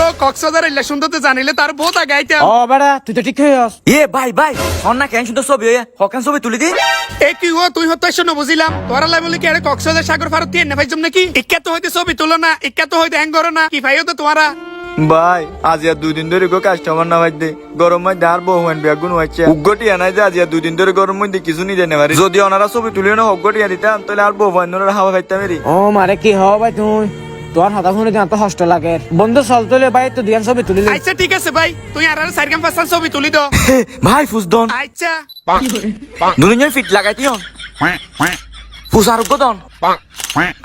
ও কক্সবাজার এলে সুন্দর তো জানিলে তার বহুত আগে আইতাম। ও বেড়া তুই তো ঠিক হয়ে আস। ভাই ভাই অন্না কেন সুন্দর ছবি হকেন ছবি তুলি দি। এ কি ও তুই হতো এসে বুঝিলাম তোরা লাই বলে কি আরে কক্সবাজার সাগর ফারত দিয়ে নেভাই জম নাকি ইক্কা তো হইতে ছবি তুলো না ইক্কা তো হইতে হ্যাং করো না কি ভাইও তো তোমারা ভাই আজ আর 2 দিন ধরে গো কাস্টমার না ভাইতে গরম মধ্যে আর বহুমান বেগুন হচ্ছে উগ্গটি আনাই যে আজ আর 2 দিন ধরে গরম মধ্যে কিছু নিতে না পারি যদি ওনারা ছবি তুলিও না উগ্গটি দিতাম তাহলে আর বহুমান হাওয়া খাইতাম এরি। ও মারে কি হও ভাই তুই তোর হতা শুনে জানতো হস্ট লাগে বন্ধু চল তুলে ভাই তো দিয়ান ছবি তুলি আচ্ছা ঠিক আছে ভাই তুই আর আর সাইরকাম পাঁচটা ছবি তুলি দাও ভাই ফুসদন আচ্ছা দুনিয়ার ফিট লাগাইতি হন ফুসার উগ্গ দন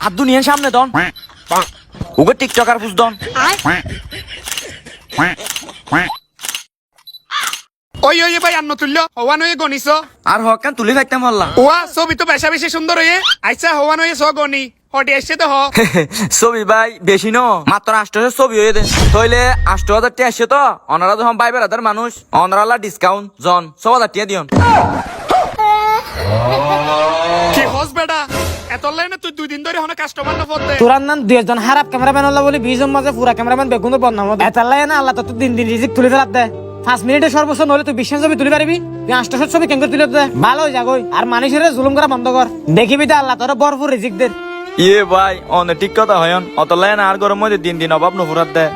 আর দুনিয়ার সামনে দন উগ্গ টিকটকার ফুসদন ওই ওই ভাই আন্ন তুললো হওয়ান হয়ে গনিস আর হকান তুলি খাইতাম পারলাম ওয়া ছবি তো বেশা বেশি সুন্দর হয়ে আচ্ছা হওয়ান হয়ে স গনি হটে এসছে তো হ ছবি ভাই বেশি ন মাত্র 800 ছবি হয়ে দে তইলে 8000 টাকা আসছে তো অনারা যখন ভাই বেড়াদার মানুষ অনারালা ডিসকাউন্ট জন 6000 টাকা দিয়ন কি হস বেটা এত লাইনে তুই 2 দিন ধরে হনে কাস্টমার না পড়তে তোরার নাম 2 জন খারাপ ক্যামেরাম্যান হল্লা বলে 20 জন মাঝে পুরা ক্যামেরাম্যান বেগুনের বদনাম হবে এত লাই না আল্লাহ তো দিন দিন রিজিক তুলে ফেলাত দে 5 মিনিটে সর্বোচ্চ নলে তুই 20 ছবি তুলি পারবি তুই 800 ছবি কেন করে তুলে দে ভালো হই যাগই আর মানুষের জুলুম করা বন্ধ কর দেখিবি তো আল্লাহ তোর ভরপুর রিজিক দে ভাই অনেক ঠিক কথা হয়ন অত লাইন আর গরম মধ্যে দিন দিন অভাব নফুরাত দেয়